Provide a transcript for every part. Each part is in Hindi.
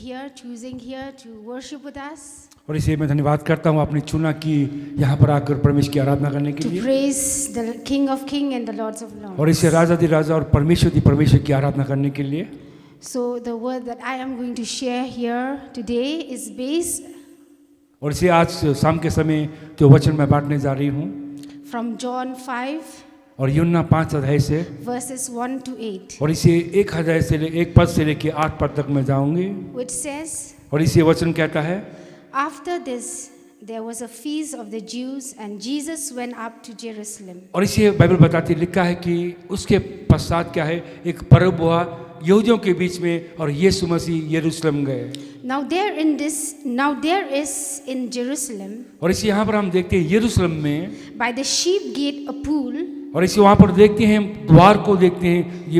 here, choosing here to worship with us, और इसलिए मैं धन्यवाद करता हूँ आपने चुना कि यहाँ पर आकर परमेश्वर की आराधना करने के to लिए, praise the King of Kings and the Lords of और Lords. इसे राजा और परमेश्वर की आराधना करने के लिए। So the word that I am going to share here today is based और इसे आज शाम के समय जो वचन मैं बांटने जा रही हूँ from John 5 और यूहन्ना 5 अध्याय से, verses 1 to 8, और इसे एक पद से लेके 8 पद तक मैं जाऊंगी। which says, और इसे वचन कहता है, after this there was a feast of the Jews and Jesus went up to Jerusalem. और इसे बाइबल बताती लिखा है कि उसके पश्चात क्या है, एक पर्व हुआ यहूदियों के बीच में और यीशु मसीह यरूशलेम गए। Now there is in Jerusalem और इसे यहाँ पर हम देखते हैं यरूशलेम में, by the sheep gate a pool, और इसे वहाँ पर देखते हैं, द्वार को देखते हैं, ये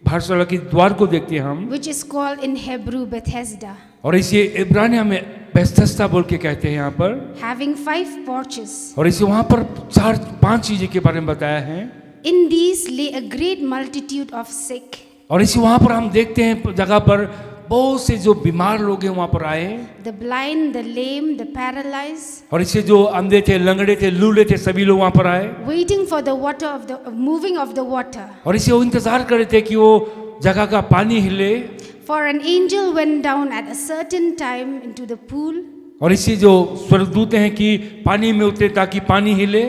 भारशाला के द्वार को देखते हैं हम, which is called in Hebrew Bethesda, और इसे इब्रानिया में बेथेस्दा बोल के कहते हैं यहाँ पर। having 5 porches. और इसे वहाँ पर 4-5 चीजें के बारे में बताया है। In these lay a great multitude of sick, और इसे वहाँ पर हम देखते हैं जगह पर बहुत से जो बीमार लोग हैं वहाँ पर आए, the blind, the lame, the paralyzed, और इसे जो अंधे थे, लंगड़े थे, लूले थे, सभी लोग वहाँ पर आए, waiting for the water of the moving of the water. और इसे वो इंतजार कर रहे थे कि वो जगह का पानी हिले। For an angel went down at a certain time into the pool और इसे जो स्वर्गदूत हैं कि पानी में उतरे ताकि पानी हिले,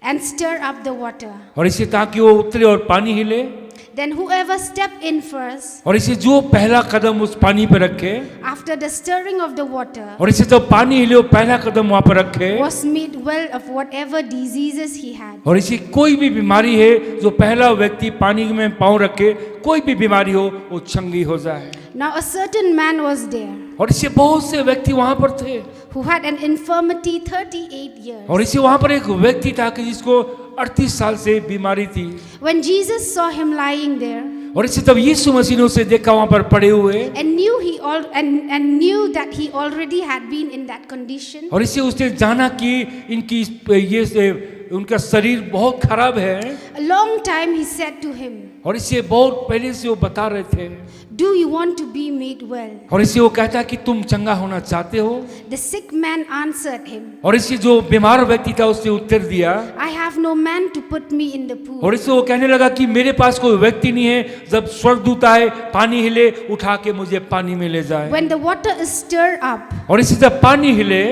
and stir up the water. और इसे ताकि वो उतरे और पानी हिले, Then whoever stepped in first, और इसे जो पहला कदम उस पानी पर रखे, after the stirring of the water, और इसे जब पानी हिले वो पहला कदम वहाँ पर रखे, was made well of whatever diseases he had. और इसे कोई भी बीमारी है, जो पहला व्यक्ति पानी में पाँव रखे, कोई भी बीमारी हो वो चंगी हो जाए। Now a certain man was there और इसे बहुत से व्यक्ति वहाँ पर थे, who had an infirmity 38 years. और इसे वहाँ पर एक व्यक्ति था कि जिसको 38 साल से बीमारी थी। When Jesus saw him lying there और इसे तब यीशु मसीह ने उसे देखा वहाँ पर पड़े हुए, and knew that he already had been in that condition, और इसे उसने जाना कि इनकी उनका शरीर बहुत खराब है, a long time he said to him, और इसे बहुत पहले से वो बता रहे थे, do you want to be made well? और इसे वो कहता कि तुम चंगा होना चाहते हो। The sick man answered him, और इसे जो बीमार व्यक्ति था उसने उत्तर दिया, I have no man to put me in the pool. और इसे वो कहने लगा कि मेरे पास कोई व्यक्ति नहीं है, जब स्वर्गदूत आए पानी हिले उठा के मुझे पानी में ले जाए। When the water is stirred up, और इसे जब पानी हिले,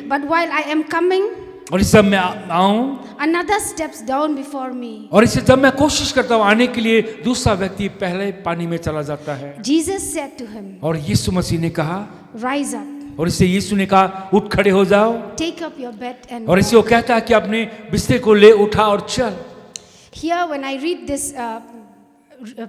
but while I am coming, और इसे जब मैं आऊं, another steps down before me. और इसे जब मैं कोशिश करता हूँ आने के लिए, दूसरा व्यक्ति पहले पानी में चला जाता है। Jesus said to him, और यीशु मसीह ने कहा, rise up, और इसे यीशु ने कहा उठ खड़े हो जाओ, take up your bed and और इसे वो कहता है कि अपने बिस्तर को ले उठा और चल। Here when I read this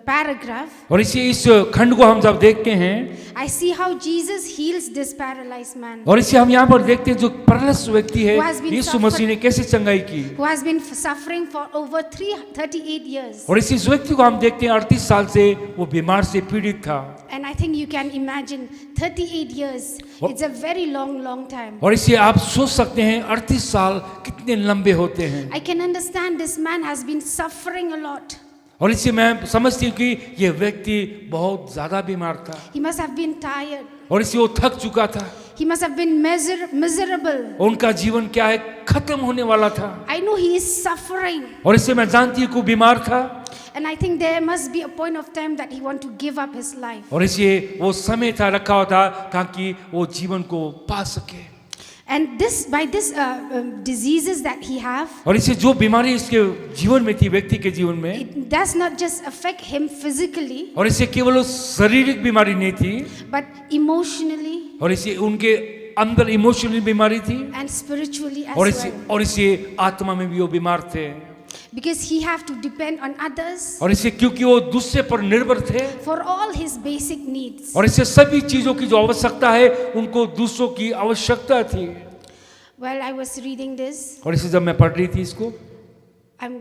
paragraph, और इस खंड को हम जब देखते हैं, I see how Jesus heals this paralyzed man, और इसे हम यहाँ पर देखते हैं जो पैरालिसिस व्यक्ति है, Who has been यीशु मसीह ने कैसे चंगाई की। who has been suffering for over 38 years. और इस व्यक्ति को हम देखते हैं 38 साल से वो बीमार से पीड़ित था। And I think you can imagine 38 years. It's a very long time. और इसे आप सोच सकते हैं 38 साल कितने लंबे होते हैं। I can understand this man has been suffering a lot. और इसे मैं समझती हूँ कि यह व्यक्ति बहुत ज्यादा बीमार था, He must have been tired. और इसे वो थक चुका था, He must have been miserable. उनका जीवन क्या है खत्म होने वाला था। I know he is suffering. और इसे मैं जानती हूँ कि वो बीमार था, And I think there must be a point of time that he want to give up his life. और इसे वो समय था रखा हुआ था ताकि वो जीवन को पा सके। And by this diseases that he have, और इसे जो बीमारी इसके जीवन में थी, व्यक्ति के जीवन में, it does not just affect him physically, और इसे केवल शारीरिक बीमारी नहीं थी, but emotionally और इसे उनके अंदर इमोशनल बीमारी थी, and spiritually as well. और इसे आत्मा में भी वो बीमार थे, Because he have to depend on others और इसे क्योंकि वो दूसरे पर निर्भर थे, for all his basic needs. और इसे सभी चीजों की जो आवश्यकता है उनको दूसरों की आवश्यकता थी। While I was reading this, और इसे जब मैं पढ़ रही थी इसको, I'm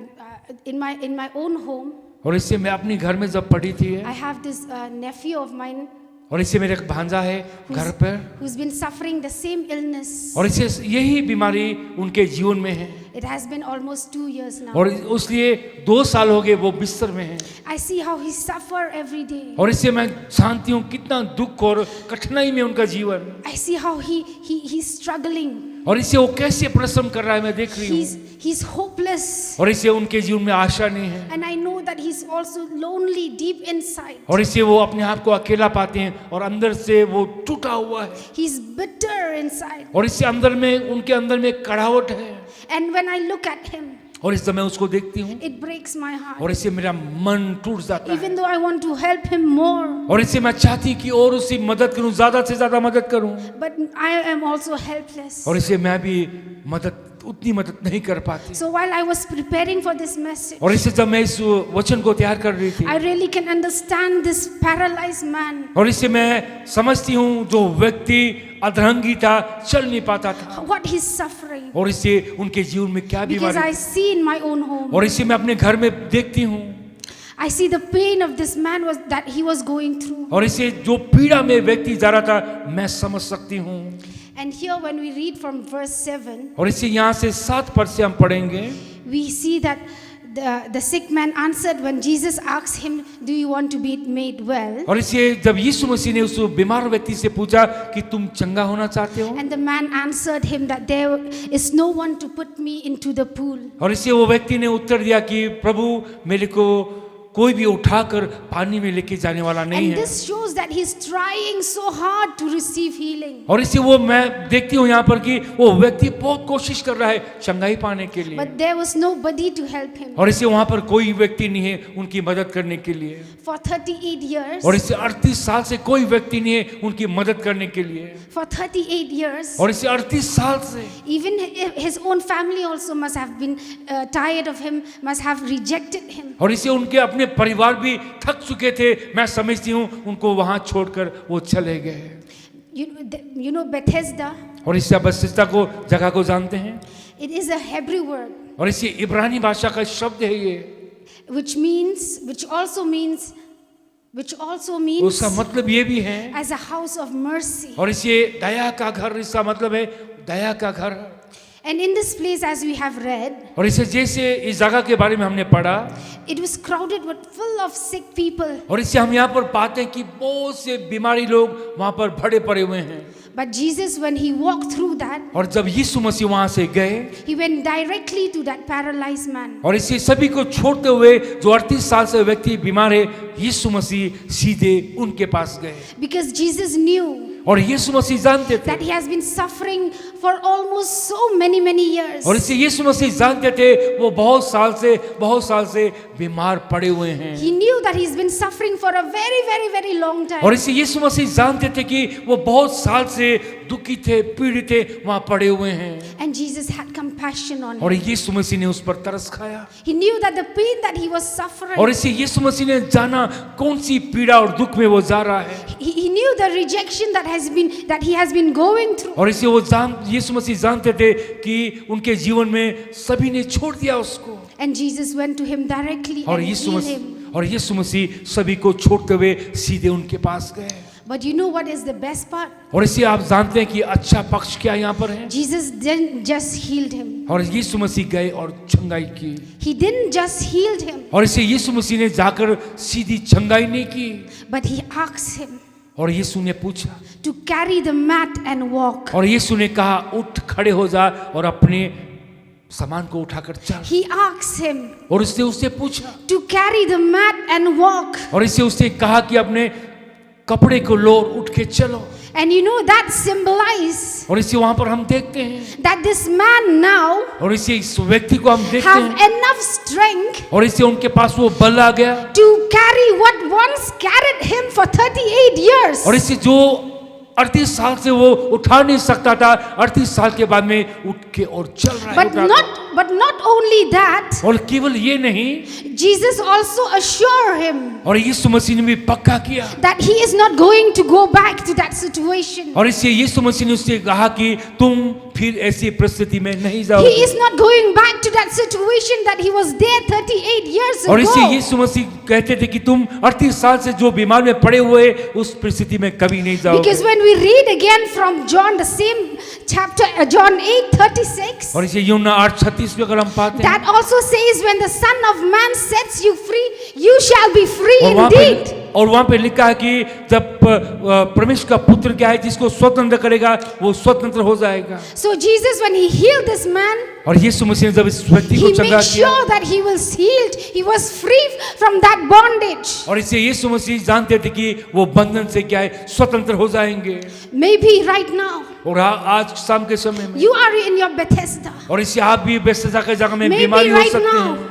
in my own home. और इसे मैं अपने घर में जब पढ़ी थी, I have this nephew of mine. और इससे मेरा एक भांजा है घर पर, who's been suffering the same illness. और इससे यही बीमारी उनके जीवन में है, It has been almost 2 years now. और उसलिए 2 साल हो गए वो बिस्तर में है। I see how he suffer every day. और इससे मैं जानती हूँ कितना दुख और कठिनाई में उनका जीवन, I see how he's struggling. और इससे वो कैसे परिश्रम कर रहा है मैं देख रही हूँ, He's hopeless. और इससे उनके जीवन में आशा नहीं है, And I know that he's also lonely deep inside. और इससे वो अपने आप को अकेला पाते हैं और अंदर से वो टूटा हुआ है, He's bitter inside. और इससे अंदर में उनके अंदर में एक कड़ाहट है, And when I look at him, और इस समय उसको देखती हूँ it breaks my heart. और इससे मेरा मन टूट जाता है, Even though I want to help him more, और इससे मैं चाहती कि और उसकी मदद करूं, ज्यादा से ज्यादा मदद करूं, but I am also helpless. और इससे मैं भी उतनी मदद नहीं कर पाती। So while I was preparing for this message, और इससे जब मैं इस वचन को तैयार कर रही थी, I really can understand this paralyzed man. और इससे मैं समझती हूँ जो व्यक्ति अधरंगी था, चल नहीं पाता था, What he's suffering. और इससे उनके जीवन में क्या Because बीमारी, I see in my own home. और इससे मैं अपने घर में देखती हूँ, I see the pain of this man that he was going through. और इससे जो पीड़ा में व्यक्ति जा रहा था मैं समझ सकती हूँ। And here when we read from verse 7, और इससे यहाँ से 7 पद से हम पढ़ेंगे, we see that the sick man answered when Jesus asked him, do you want to be made well? और इससे जब यीशु मसीह ने उस बीमार व्यक्ति से पूछा कि तुम चंगा होना चाहते हो, And the man answered him that there is no one to put me into the pool. और इससे वो व्यक्ति ने उत्तर दिया कि प्रभु मेरे को कोई भी उठाकर पानी में लेके जाने वाला नहीं And है। this shows that he's trying so hard to receive healing. और इससे वो मैं देखती हूँ यहाँ पर कि वो व्यक्ति बहुत कोशिश कर रहा है चंगाई पाने के लिए, But there was nobody to help him. और इससे वहाँ पर कोई व्यक्ति नहीं है उनकी मदद करने के लिए, For 38 years, और इससे 38 साल से कोई व्यक्ति नहीं है उनकी मदद करने के लिए, for 38 years, और इससे 38 साल से even his own family also must have been tired of him, must have rejected him. और इससे उनके अपने परिवार भी थक चुके थे, मैं समझती हूँ उनको वहां छोड़कर वो चले गए। You know Bethesda, और इससे आप बethesda को जगह को जानते हैं, it is a Hebrew word और इससे इब्रानी भाषा का शब्द है ये, which also means उसका मतलब ये भी है as a house of mercy. और इसे दया का घर, इसका मतलब है दया का घर। And in this place, as we have read, और इसे जैसे इस जगह के बारे में हमने पढ़ा, it was crowded with full of sick people. और इससे हम यहाँ पर पाते हैं कि बहुत से बीमारी लोग वहाँ पर भरे पड़े हुए हैं। But Jesus, when he walked through that, और जब यीशु मसीह वहाँ से गए, he went directly to that paralyzed man. और इसे सभी को छोड़ते हुए जो 38 साल से व्यक्ति बीमार है, यीशु मसीह सीधे उनके पास गए। Because Jesus knew और यीशु मसीह जानते थे, that he has been suffering for almost so many years. और इसे यीशु मसीह जानते थे वो बहुत साल से बीमार पड़े हुए हैं। He knew that he's been suffering for a very long time. और इसे यीशु मसीह जानते थे कि वो बहुत साल से दुखी थे, पीड़ित थे, वहां पड़े हुए हैं। And Jesus had compassion on और him. यीशु मसीह ने उस पर तरस खाया, He knew that the pain that he was suffering, और इसे यीशु मसीह ने जाना कौन सी पीड़ा और दुख में वो जा रहा है। he knew the rejection that he has been going through. और इसे वो यीशु मसीह जानते थे कि उनके जीवन में सभी ने छोड़ दिया उसको। And Jesus went to him directly और and यीशु मसीह सभी को छोड़ते हुए सीधे उनके पास गए। But you know what is the best part? और इसे आप जानते हैं कि अच्छा पक्ष क्या यहाँ पर है। Jesus didn't just healed him. और यीशु मसीह गए और चंगाई की। He didn't just healed him, और इसे यीशु मसीह ने जाकर सीधी चंगाई नहीं की, but he asked him और यीशु ने पूछा to carry the mat and walk. और यीशु ने कहा उठ खड़े हो जा और अपने सामान को उठाकर चल। He asked him और उससे पूछा to carry the mat and walk. और उससे कहा कि अपने कपड़े को लो और उठ के चलो। And you know that symbolize और इसे वहां पर हम देखते हैं, that this man now और इस व्यक्ति को हम देखते have हैं, enough strength और इससे उनके पास वो बल आ गया, to carry what once carried him for 38 years. और इससे जो 38 साल से वो उठा नहीं सकता था, 38 साल के बाद में उठ के और चल रहा है। But not only that, और केवल ये नहीं, Jesus also assured him और यीशु मसीह ने भी पक्का किया that he is not going to go back to that situation. और इससे यीशु मसीह ने उससे कहा कि तुम फिर ऐसी परिस्थिति में नहीं He जाओगे। is not going back to that situation that he was there 38 years और इसलिए ago. यीशु मसीह कहते थे कि तुम 38 साल से जो बीमार में पड़े हुए उस परिस्थिति में कभी नहीं जाओगे। Because when we read again from John, the same chapter, John 8:36, और इसे यूहन्ना 8:36 में अगर हम पाते हैं, that also says, when the Son of Man sets you free, you shall be free indeed. और वहाँ पे लिखा है कि जब परमेश्वर का पुत्र क्या है जिसको स्वतंत्र करेगा वो स्वतंत्र हो जाएगा। So Jesus, when he healed this man, और यीशु मसीह ने जब इस व्यक्ति को he चंगा made किया, sure that he was healed. He was free from that bondage. और इसे यीशु मसीह जानते थे कि वो बंधन से क्या है स्वतंत्र हो जाएंगे। Maybe right now, और आज शाम के समय में, you are in your Bethesda. और इसे आप भी बेतesda के जगह में Maybe बीमारी हो right सकते now. हैं,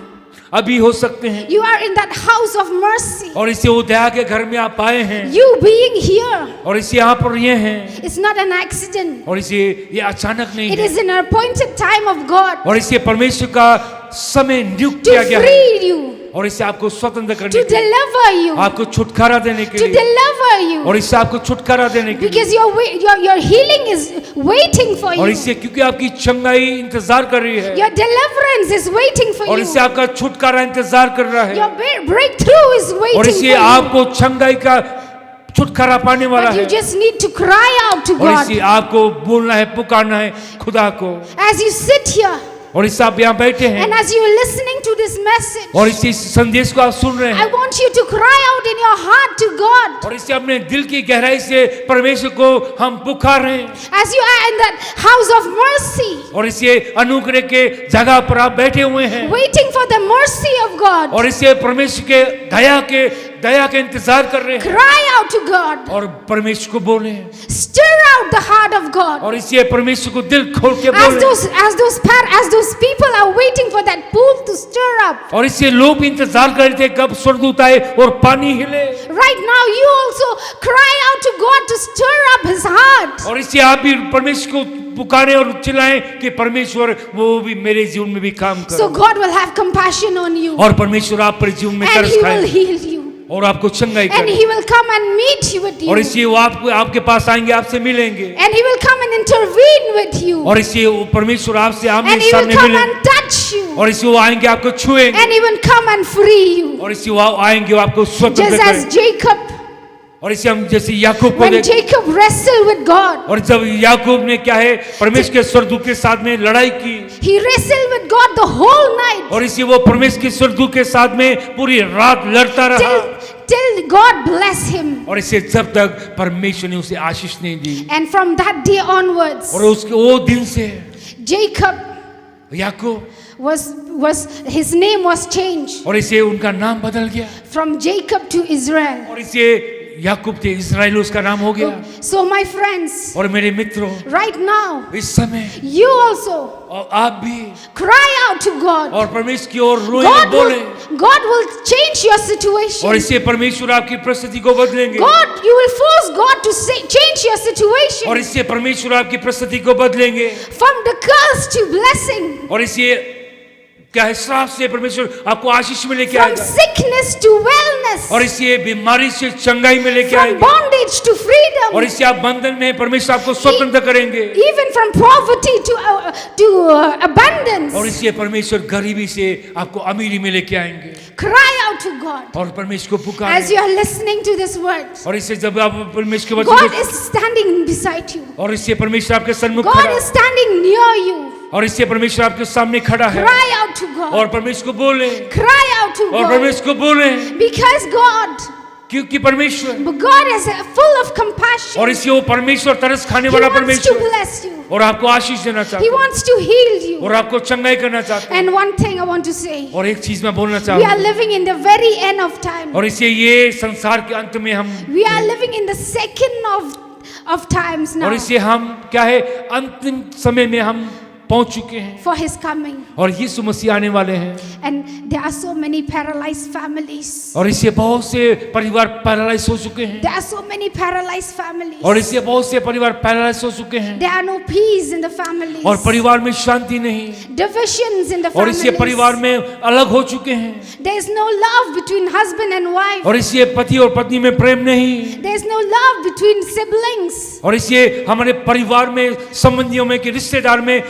अभी हो सकते हैं, You are in that house of mercy. और इसे वो दया के घर में आप आए हैं, You being here और इसे यहाँ पर ये हैं, is not an accident. और इसे ये अचानक नहीं It है, is an appointed time of God और इसे परमेश्वर का समय नियुक्त to किया गया है, free you, और इसे आपको स्वतंत्र करने to के लिए, deliver you, आपको छुटकारा देने के to लिए, deliver you. और इससे आपको छुटकारा देने के लिए, Because your healing is waiting for और you. इससे क्योंकि आपकी चंगाई इंतजार कर रही है, Your deliverance is waiting for और you. इससे आपका छुटकारा इंतजार कर रहा है, Your breakthrough is और waiting इससे for you. आपको चंगाई का छुटकारा पाने वाला But you है, just need to cry out to और इससे God. आपको बोलना है, पुकारना है खुदा को। As you sit here और इससे आप यहाँ बैठे हैं, and as you are listening to this message, और इस संदेश को आप सुन रहे I हैं, want you to cry out in your heart to God. और इससे अपने दिल की गहराई से परमेश्वर को हम पुकार रहे हैं, As you are in that house of mercy, और इसे अनुग्रह के जगह पर आप बैठे हुए हैं, waiting for the mercy of God. और इसे परमेश्वर के दया के इंतजार कर रहे हैं, Cry out to God. और परमेश्वर को बोले, Stir out the heart of God. और इसे परमेश्वर को दिल खोल के As बोले, those people are waiting for that pool to stir up. और इससे लोग भी इंतजार कर रहे थे कब स्वर्गदूत आए और पानी हिले, Right now, you also cry out to God to stir up His heart. और इससे आप भी परमेश्वर को पुकारें और चिल्लाएं कि परमेश्वर वो भी मेरे जीवन में भी काम So करे, God will have compassion on you, और परमेश्वर आप पर जीवन में and तरस He will खाए heal you, और आपको चंगाई and करे, He will come and meet you with और you, इसलिए वो आपके पास आएंगे, आपसे मिलेंगे, and He will come and intervene with you, और इसलिए वो परमेश्वर आपसे आमने and He will सामने come मिलेंगे, and touch you, और इसलिए वो आएंगे आपको छुएंगे, and He will come and free you. और इसलिए वो आएंगे वो आपको स्वतंत्र Just as करेंगे, Jacob, और इसे हम जैसे याकूब को when देख, Jacob wrestled with God, और जब याकूब ने क्या है परमेश्वर के स्वर्गदूत के साथ में लड़ाई की, he wrestled with God the whole night और इसी वो परमेश्वर के स्वर्गदूत के साथ में पूरी रात लड़ता रहा, till God bless him. और इसे जब तक परमेश्वर ने उसे आशीष नहीं दी, And from that day onwards, और उसके वो दिन से Jacob Yakub, was his name was changed और इसे उनका नाम बदल गया, from Jacob to Israel. और इसे याकूब थे इस्राएल उसका नाम हो गया। So my friends, और मेरे मित्रों, right now, इस समय you also और आप भी cry out to God. और परमेश्वर की ओर रोएं और बोलें, God will change your और situation. इससे परमेश्वर आपकी परिस्थिति को बदलेंगे, You will force God to change your situation और इससे परमेश्वर आपकी परिस्थिति को बदलेंगे, from the curse to blessing, और इससे क्या है श्राप से परमेश्वर आपको आशीष में लेके from आएगा, sickness to wellness, और इससे बीमारी से चंगाई में लेके from आएंगे, bondage to freedom, और इससे आप बंधन में परमेश्वर आपको स्वतंत्र करेंगे, even from poverty to abundance. और इससे परमेश्वर गरीबी से आपको अमीरी में लेके आएंगे, Cry out to God और परमेश्वर को as पुकारें, you are listening to this word. और इससे जब आप परमेश्वर के वचन God को, is standing beside you. और इससे परमेश्वर आपके सन्मुख God खड़ा is standing near you. और इससे परमेश्वर आपके सामने खड़ा है, Cry out to God. और परमेश्वर को बोले, Cry out to और God. परमेश्वर को बोले, Because God क्योंकि परमेश्वर, is full of compassion. और इससे वो परमेश्वर तरस खाने He वाला wants to परमेश्वर, bless you. और आपको आशीष देना चाहता He है, wants to heal you. और आपको चंगाई करना चाहता है, And one thing I want to say, और एक चीज मैं बोलना we चाहता are हूँ, living in the very end of time. और इससे ये संसार के अंत में हम, We are living in the second of times now और इससे हम क्या है अंतिम समय में हम पहुंच चुके हैं, for His coming. और यीशु मसीह आने वाले हैं, And there are so many paralyzed families. और इससे बहुत से परिवार पैरालाइज हो चुके हैं, There are so many paralyzed families. और इससे बहुत से परिवार पैरालाइज हो चुके हैं, There are no peace in the families. और परिवार में शांति नहीं, Divisions in the और इससे families. परिवार में अलग हो चुके हैं, There is no love between husband and wife. और इससे पति और पत्नी में प्रेम नहीं, There is no love between siblings. और इसलिए हमारे परिवार में, संबंधियों में, कि रिश्तेदार में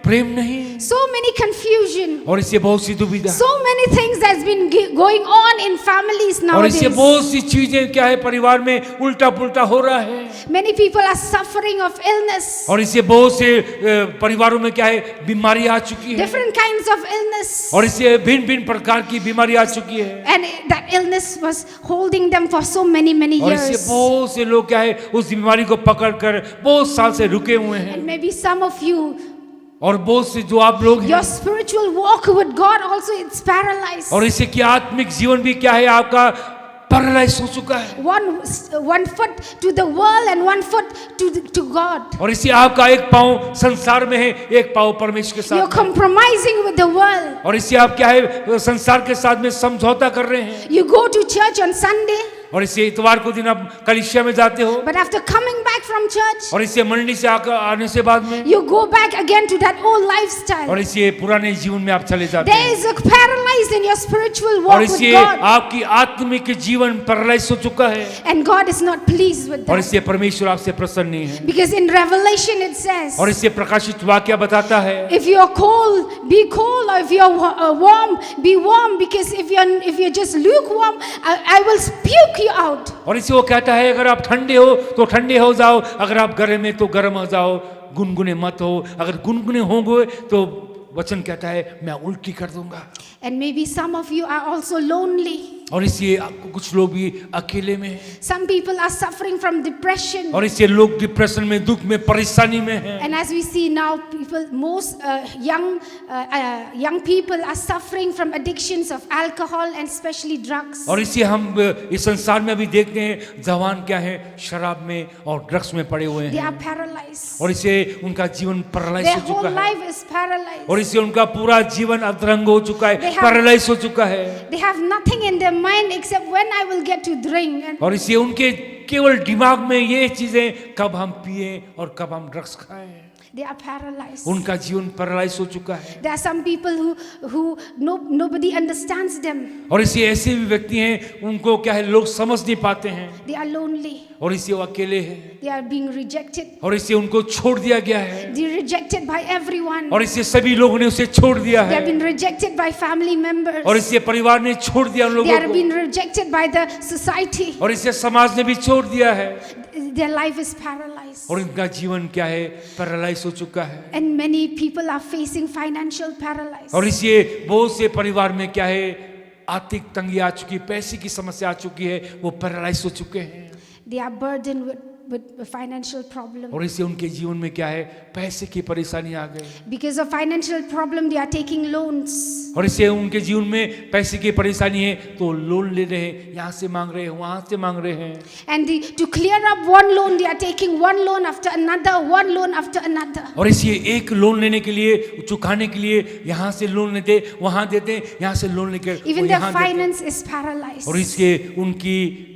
प्रेम नहीं, So many confusion. और इससे बहुत सी दुविधा, So many things that's been going on in families और इससे nowadays. बहुत सी चीजें क्या है परिवार में उल्टा पुल्टा हो रहा है, Many people are suffering of illness, और इससे बहुत से परिवारों में क्या है बीमारी आ चुकी है, different kinds of illness. और इससे भिन्न भिन्न प्रकार की बीमारी आ चुकी है, And that illness was holding them for so many और इससे years. बहुत से लोग क्या है उस बीमारी को पकड़कर बहुत साल से रुके हुए हैं, And maybe some of you, और बहुत से जो आप लोग हैं, your spiritual walk with God also it's paralyzed. और इससे कि आत्मिक जीवन भी क्या है आपका पैरालाइज हो चुका है, One foot to the world and one foot to God. और इससे आपका एक पाँव संसार में है, एक पाँव परमेश्वर के You're साथ में। compromising with the world. और इससे आप क्या है संसार के साथ में समझौता कर रहे हैं, You go to church on Sunday, और इससे इतवार को दिन आप कलीसिया में जाते हो, but after coming back from church, और इससे मंडली से आकर आने से बाद में, you go back again to that old lifestyle. और इससे पुराने जीवन में आप चले जाते There हैं, is a paralyzed in your spiritual और walk with इससे God, आपकी आत्मिक जीवन पैरालाइज हो चुका है, and God is not pleased with और that. इससे परमेश्वर आपसे प्रसन्न नहीं है, Because in Revelation it says, और इससे प्रकाशित वाक्य बताता है, if you're cold, be cold, or if you're warm, be warm. Because if you're just lukewarm, I will puke you out. और इसे वो कहता है अगर आप ठंडे हो तो ठंडे हो जाओ, अगर आप गर्म है तो गर्म हो जाओ, गुनगुने मत हो, अगर गुनगुने होंगे तो वचन कहता है मैं उल्टी कर दूंगा। And maybe some of you are also lonely. और इसलिए आपको कुछ लोग भी अकेले में हैं, Some people are suffering from depression. और इससे लोग डिप्रेशन में, दुख में, परेशानी में हैं, And as we see now, most young people are suffering from addictions of alcohol and especially drugs. और इससे हम इस संसार में अभी देखते हैं जवान क्या है शराब में और ड्रग्स में पड़े हुए They हैं, are paralyzed. और इससे उनका जीवन पैरालाइज Their हो whole चुका है, life is paralyzed. और इससे उनका पूरा जीवन अधरंग हो चुका है, They have- पैरालाइज हो चुका है, They have nothing in their mind except when I will get to drink. And और इससे उनके केवल दिमाग में ये चीजें कब हम पिए और कब हम ड्रग्स खाएं, they are paralyzed. उनका जीवन पैरालाइज हो चुका है। There are some people who nobody understands them. और इससे ऐसे भी व्यक्ति हैं उनको क्या है लोग समझ नहीं पाते हैं, They are lonely. और इससे वो अकेले हैं, They are being rejected. और इससे उनको छोड़ दिया गया है, They are rejected by everyone. और इससे सभी लोगों ने उसे छोड़ दिया They have है, been rejected by family members. और इससे परिवार ने छोड़ दिया उन They लोगों have को, been rejected by the society. और इससे समाज ने भी छोड़ दिया है, Their life is paralyzed. और इनका जीवन क्या है पैरालाइज हो चुका है। And many people are facing financial paralysis. और इसलिए बहुत से परिवार में क्या है आर्थिक तंगी आ चुकी है, पैसे की समस्या आ चुकी है, वो पैरालाइज हो चुके हैं, They are burdened with financial problem. और इससे उनके जीवन में क्या है पैसे की परेशानी आ गई, Because of financial problem, they are taking loans. और इससे उनके जीवन में पैसे की परेशानी है तो लोन ले रहे हैं, यहाँ से मांग रहे हैं, वहाँ से मांग रहे हैं, And to clear up one loan, they are taking one loan after another, one loan after another. और इसलिए एक लोन लेने के लिए, चुकाने के लिए यहाँ से लोन लेते, वहाँ देते, यहाँ से लोन लेकर Even वो their यहाँ देते, finance is paralyzed. और इसके उनकी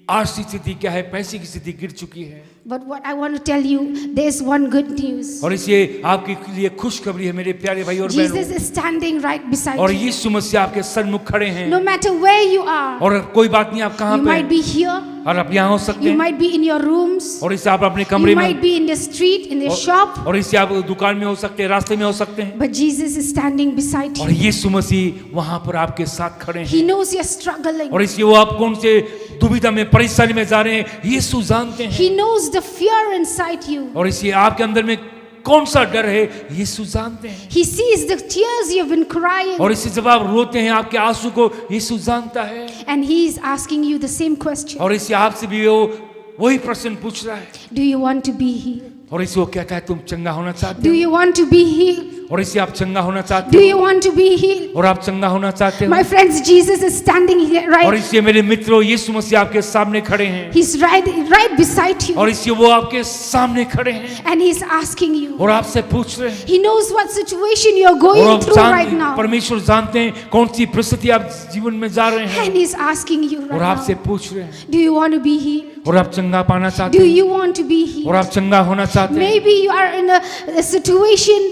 आर्थिक स्थिति क्या है, पैसे की स्थिति गिर चुकी है। But what I want to tell you, there is one good news. और इसलिए आपके लिए खुशखबरी है मेरे प्यारे भाई और Jesus बहनों, is standing right beside और you. यीशु मसीह आपके सन्मुख खड़े हैं, No matter where you are, और कोई बात नहीं आप कहाँ you पे might हैं, be here, और आप यहाँ हो सकते you हैं, might be in your rooms, और इससे आप अपने you कमरे might में, be in the street, in the shop, और इससे आप दुकान में हो सकते हैं, रास्ते में हो सकते हैं, but Jesus is standing beside और you. यीशु मसीह वहाँ पर आपके साथ खड़े हैं, He knows you're struggling. और इसलिए वो आप कौन से दुविधा में, परेशानी में जा रहे हैं, यीशु जानते हैं, He knows the fear inside you. और इसलिए आपके अंदर में कौन सा डर है यीशु जानते हैं, He sees the tears you've been crying, और इससे जब आप रोते हैं आपके आंसू को यीशु जानता है, and He is asking you the same question. और इससे आपसे भी वो वही प्रश्न पूछ रहा है, Do you want to be healed? और इससे वो कहता है तुम चंगा होना चाहते Do हो, you want to be healed? और इससे आप चंगा होना चाहते Do हो, you want to be healed? और आप चंगा होना चाहते हो, My friends, Jesus is standing here, और right? इससे मेरे मित्रों यीशु मसीह आपके सामने खड़े हैं, He's right beside you, और इससे वो आपके सामने खड़े हैं, and He's asking you. और आपसे पूछ रहे हैं, He knows what situation you're और going आप through right now, परमेश्वर जानते हैं कौन सी परिस्थिति आप जीवन में जा रहे हैं, and He's asking you और right आपसे now. पूछ रहे हैं, Do you want to be healed? और आप चंगा पाना चाहते Do हैं, you want to be और healed? आप चंगा होना चाहते हैं, Maybe you are in a situation.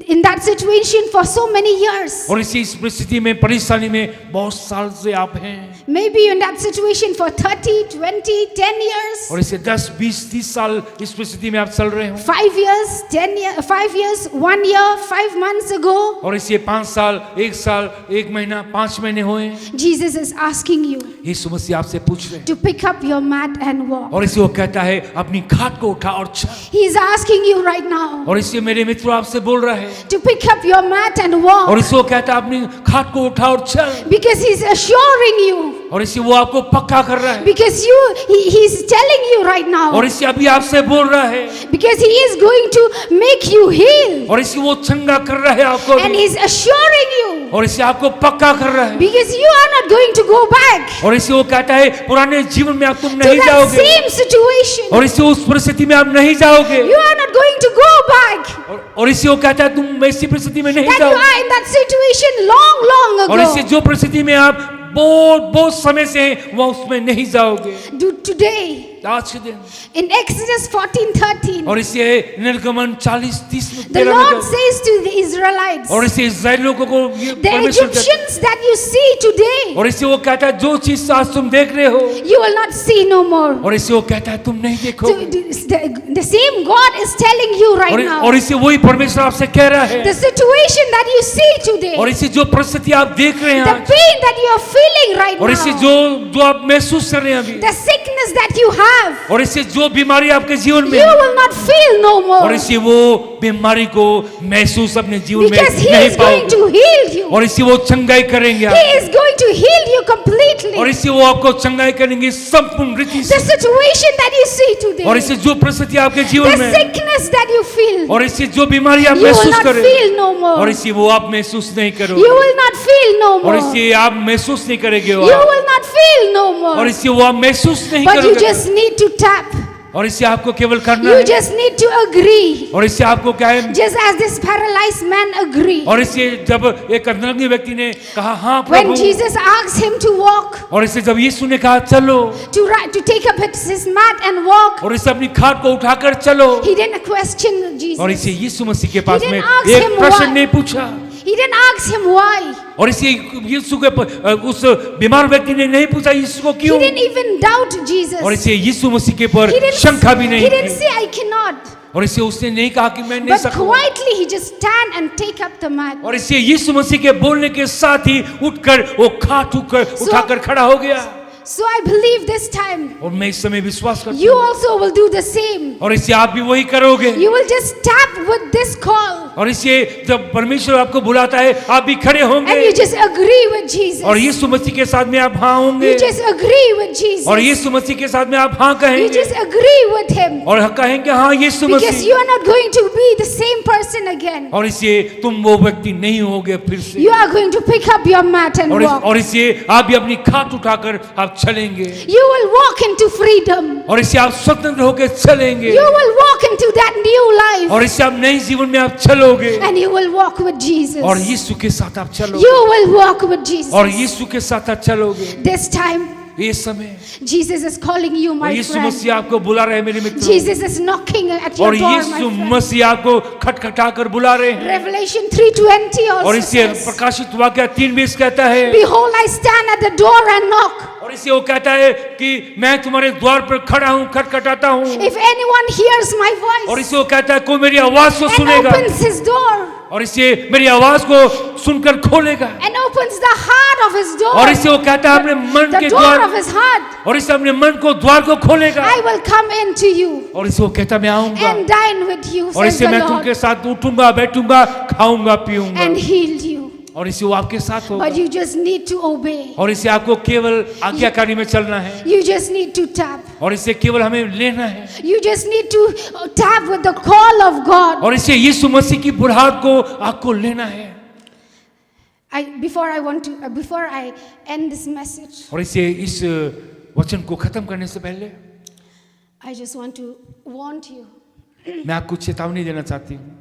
in that situation for so many years. और इस परिस्थिति में, परेशानी में बहुत साल से आप हैं, Maybe you're in that situation for 30, 20, 10 years, और इसे 10, 20, 30 साल इस परिस्थिति में आप चल रहे हो, 5 years, 10 years, 5 years, 1 year, 5 months ago. और इसे 5 साल, 1 साल, 1 महीना, 5 महीने हुए, Jesus is asking you यीशु मसीह आपसे पूछ रहे हैं, to pick up your mat and walk. और इसे वो कहता है अपनी खाट को उठा और चल, He is asking you right now और इसे मेरे मित्र आपसे बोल रहा है, to pick up your mat and walk, और इसे वो कहता है अपनी खाट को उठा और चल, because He's assuring you, और इसे वो आपको पक्का कर रहा है, because He's telling you right now, और इसे अभी आपसे बोल रहा है, because He is going to make you heal, और इसे वो चंगा कर रहा है आपको and अभी, He's assuring you, और इसे आपको पक्का कर रहा है, because you are not going to go back और इसे वो कहता है पुराने जीवन में आप तुम to नहीं that जाओगे, same situation. और इसे उस परिस्थिति में आप नहीं जाओगे, You are not going to go back. और इसे वो कहता है तुम ऐसी परिस्थिति में नहीं That you जाओगे, are in that situation long और इसे ago. जो परिस्थिति में आप बहुत समय से हैं, वह उसमें नहीं जाओगे। Do today, आज के दिन, in Exodus 14:13, और इसे निर्गमन 40:30 में the 13 में Lord कहता है, says to the Israelites, और इसे इस्राएल लोगों को ये the परमेश्वर कहता है, Egyptians that you see today, और इसे वो कहता है जो चीज आज तुम देख रहे हो, you will not see no more. और इसे वो कहता है तुम नहीं So, देखोगे, the same God is telling you right now, और इसे वही परमेश्वर आपसे कह रहा है, the situation that you see today, और इसे जो परिस्थिति आप देख रहे हैं the आज, pain that you are feeling right और इसे now, जो आप महसूस कर रहे हैं अभी, the sickness that you have, और इसे जो बीमारी आपके जीवन में you है, will not feel no और more, इसे वो बीमारी को महसूस अपने जीवन में because He नहीं is going पाओगे, to heal you. और इसे वो चंगाई करेंगे He आप, is going to heal you completely. और इसे वो आपको चंगाई करेंगे संपूर्ण रीति The से, situation that you see today, और इसे जो परिस्थिति आपके जीवन the में है, sickness that you feel, और इसे जो बीमारी आप you will महसूस not करें, feel no more. और इसे वो आप महसूस नहीं You करोगे, will not feel no और more. इसे आप महसूस नहीं करेंगे, You will not feel no और more. इसे वो आप महसूस नहीं But you करोगे, just need to tap. और इसे आपको केवल करना You है, just need to agree. और इसे आपको क्या है, Just as this paralyzed man agreed. और इसे जब एक अंधविश्वासी व्यक्ति ने कहा हाँ When Prabhu, Jesus asked him to walk, और इसे जब यीशु ने कहा चलो, to take up his mat and walk, और इसे अपनी खाट को उठाकर चलो, he didn't question और Jesus. इसे यीशु मसीह के पास He में didn't ask एक him प्रश्न why. नहीं पूछा, He didn't ask him why. और इसे यीशु के उस बीमार व्यक्ति ने नहीं पूछा यीशु को He क्यों, didn't even doubt Jesus. और इसे यीशु मसीह के पर He didn't, शंका भी he नहीं didn't की, say, I cannot. और इसे उसने नहीं कहा कि मैं नहीं But सकूं, quietly he just stand and take up the mat. और इसे यीशु मसीह के बोलने के साथ ही उठकर वो खाट उठाकर खड़ा हो गया, So I believe this time और मैं इस समय विश्वास करता you हूँ, also will do the same. और इसे आप भी वही करोगे, You will just tap with this call और इसे जब परमेश्वर आपको बुलाता है आप भी खड़े होंगे, and you just agree with Jesus. और यीशु मसीह के साथ में आप हाँ होंगे, You just agree with Jesus. और यीशु मसीह के साथ में आप हाँ You कहेंगे, just agree with him और कहेंगे हाँ यीशु because Masih, you are not going to be the same person again. और इसे तुम वो व्यक्ति नहीं होगे फिर से, You are going to pick up your mat and walk. और इसे आप भी अपनी खाट उठाकर आप चलेंगे, You will walk into freedom. और इसे आप स्वतंत्र होकर चलेंगे, You will walk into that new life और इससे आप नए जीवन में आप चलोगे, and you will walk with Jesus. और यीशु के साथ आप चलोगे, You will walk with Jesus. और यीशु के साथ आप चलोगे। This time इस समय Jesus is calling you, और my यीशु friend. मसीह आपको बुला रहे हैं मेरे मित्रों, Jesus is knocking at your और door, my यीशु friend. मसीह आपको खटखटा कर बुला रहे हैं, Revelation 3:20 और also इसे says, प्रकाशित वाक्य 3:20 कहता है, Behold, I stand at the door and knock. और इसे वो कहता है कि मैं तुम्हारे द्वार पर खड़ा हूँ, खटखटाता हूँ, If anyone hears my और voice इसे वो कहता है कोई मेरी आवाज को and सुनेगा, opens his door और इसे मेरी आवाज को सुनकर खोलेगा, and opens the heart of his door, और इसे वो कहता है अपने मन the के door द्वार, of his heart, और इसे अपने मन को द्वार को खोलेगा, I will come into you और इसे वो कहता मैं आऊंगा, and dine with you, और says इसे the मैं Lord, तुमके साथ उठूंगा, बैठूंगा, खाऊंगा, पीऊंगा, and heal you. और इसे वो आपके साथ होगा, But you just need to obey. और इसे आपको केवल आज्ञाकारी में चलना है, You just need to tap. और इसे केवल हमें लेना है, You just need to tap with the call of God. और इसे यीशु मसीह की बुलाहट को आपको लेना है, Before I end this message, और इसे इस वचन को खत्म करने से पहले I just want to warn you मैं आपको चेतावनी देना चाहती हूँ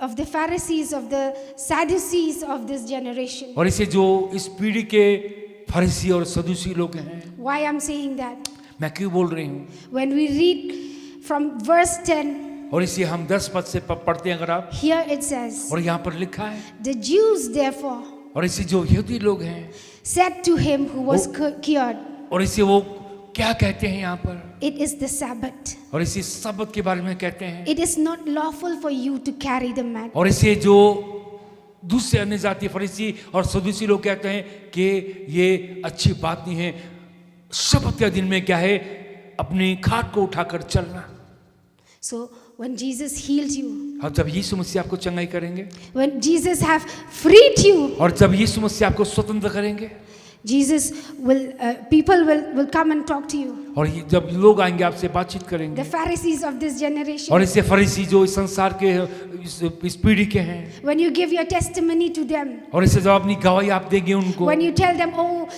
of the Pharisees, of the Sadducees of this generation. और इसे जो इस पीढ़ी के फरीसी और सदूसी लोग हैं, Why I'm saying that? मैं क्यों बोल रही हूँ, When we read from verse 10, और इसे हम 10 पद से पढ़ते हैं अगर आप, here it says, और यहाँ पर लिखा है, the Jews therefore और इसे जो यहूदी लोग हैं, said to him who was cured, और इसे वो क्या कहते हैं यहाँ पर, it is the Sabbath. और इसे सबत के बारे में कहते हैं, It is not lawful for you to carry the mat. और इसे जो दूसरे अन्य जाति फरीसी और सदूसी लोग कहते हैं कि ये अच्छी बात नहीं है शब्द के दिन में क्या है अपनी खाट को उठाकर चलना। So when Jesus healed you, और जब यीशु मसीह आपको चंगाई करेंगे, when Jesus have freed you, और जब यीशु मसीह आपको स्वतंत्र करेंगे, Jesus will, people will come and talk to you. और ये जब लोग आएंगे आपसे बातचीत करेंगे, The Pharisees of this generation. और इससे फरीसी जो इस संसार के इस पीढ़ी के हैं, When you give your testimony to them, और इससे जब अपनी गवाही आप देंगे उनको, when you tell them, oh,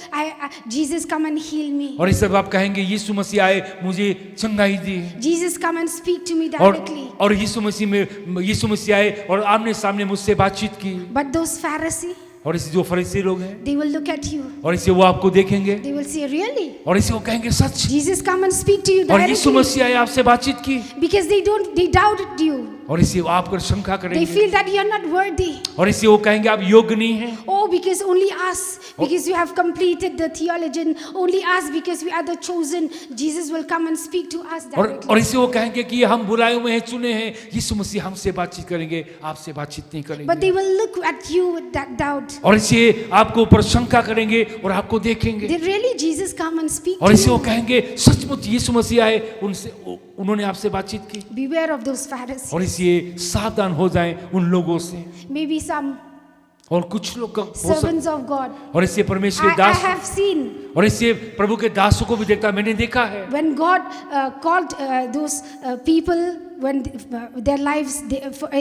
Jesus come and heal me, और इससे जब आप कहेंगे यीशु मसीह आए मुझे चंगाई दी, Jesus come and speak to me directly. और यीशु मसीह आए और आमने सामने मुझसे बातचीत की, But those Pharisees, और इसे जो फरीसी लोग हैं, they will look at you. और इसे वो आपको देखेंगे, They will say, really? और इसे वो कहेंगे सच, Jesus come and speak to you और यीशु directly. मसीह आए आपसे बातचीत की, Because they doubted you. और इसे वो आपको शंका They करेंगे, feel that you are not worthy. और इसे वो कहेंगे आप योग्य नहीं हैं, Oh, because only us, because you have completed the theologian, only us, because we are the chosen, Jesus will come and speak to us और directly. इसे वो कहेंगे कि हम बुलाए हुए हैं, चुने हैं, यीशु मसीह हमसे बातचीत करेंगे, आपसे बातचीत नहीं But करेंगे, they will look at you with that doubt. और इसे आपको ऊपर शंका करेंगे और आपको देखेंगे, Did really Jesus come and speak और to इसे वो you? कहेंगे सचमुच यीशु मसीह आए, उन्होंने आपसे बातचीत की, Beware of those Pharisees. और इसे सावधान हो जाएं उन लोगों से, Maybe some और कुछ लोग हो servants of God. और इससे परमेश्वर के I दास, have seen और इससे प्रभु के दासों को भी देखता, मैंने देखा है when God called those people, when their lives,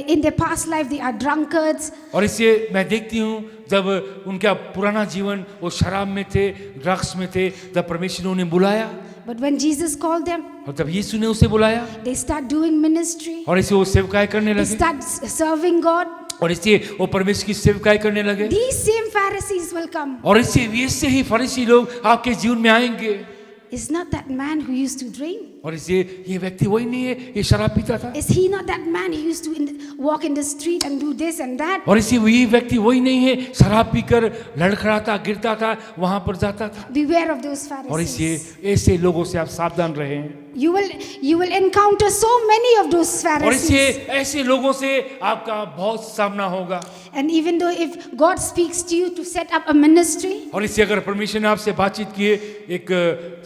in their past life, they are drunkards. और इससे मैं देखती हूँ जब उनका पुराना जीवन वो शराब में थे, ड्रग्स में थे, जब परमेश्वर ने उन्हें बुलाया, But when Jesus called them, और जब यीशु ने उसे बुलाया, they start doing ministry. और इसे वो सेवकाई करने They लगे, start serving God. और इससे वो परमेश्वर की सेवकाई करने लगे, These same Pharisees will come. और इससे ही फरीसी लोग आपके जीवन में आएंगे, Is not that man who used to drink? और इससे ये व्यक्ति वही नहीं है, ये शराब पीता था, Is he not that man who used to walk in the street and do this and that? और इससे ये व्यक्ति वही नहीं है, शराब पीकर लड़खड़ाता गिरता था, वहां पर जाता था, Beware of those और इससे Pharisees. ऐसे लोगों से आप सावधान रहें, You will encounter so many of those और इससे Pharisees. ऐसे लोगों से आपका बहुत सामना होगा, And even though if God speaks to you to set up a ministry, और इससे अगर परमेश्वर ने आपसे बातचीत की है एक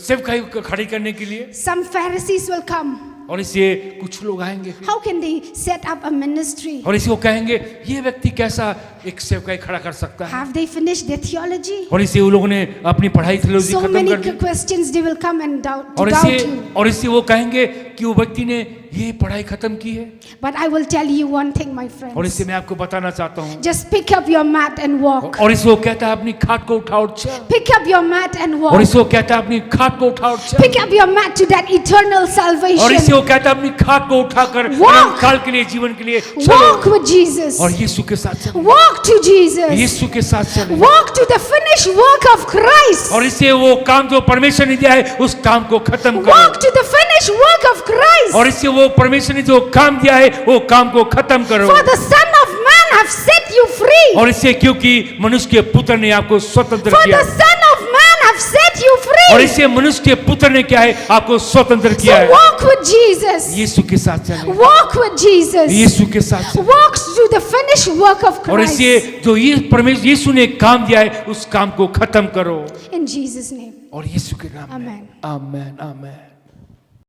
सेवकाई खड़ी करने के लिए, some Pharisees will come. और इससे कुछ लोग आएंगे फिर, How can they set up a ministry? और इसे वो कहेंगे ये व्यक्ति कैसा एक सेवकाई खड़ा कर सकता है, Have they finished their theology? और इसे वो लोगों ने अपनी पढ़ाई थियोलॉजी So खत्म many कर दी, questions they will come and doubt, to और doubt you. इससे वो कहेंगे कि वो व्यक्ति ने ये पढ़ाई खत्म की है, But I will tell you one thing, my और इससे friends. मैं आपको बताना चाहता हूँ, Just pick up your mat and walk. और इसे वो कहता है अपनी खाट को उठाओ और चल, Pick up your mat and और walk. इसे वो कहता है अपनी खाट को उठाओ और चल, Pick up your mat to that eternal और इसे salvation. वो कहता है अपनी खाट को उठाकर Walk. अनंत काल के लिए जीवन के लिए Walk चलो, with Jesus. और यीशु के साथ चलो, Walk to Jesus. यीशु के साथ चलो, Walk to the finished work of Christ. और इसे वो काम जो परमेश्वर ने दिया है उस काम को खत्म करो, Walk to the finished work of Christ. और इसे वो परमेश्वर ने जो काम दिया है वो काम को खत्म करो, For the Son of Man have set you free. और इसे क्योंकि मनुष्य के पुत्र ने आपको स्वतंत्र For किया the है, Son of Man have set you और free. इसे मनुष्य के पुत्र ने क्या है आपको स्वतंत्र किया So है, walk with Jesus. यीशु के साथ चले, Walk with Jesus. यीशु के साथ चले, Walk to the finished work of और Christ. इसे जो ये परमेश्वर यीशु ने काम दिया है उस काम को खत्म करो, In Jesus' name. और यीशु के नाम में Amen. आमेन आमेन।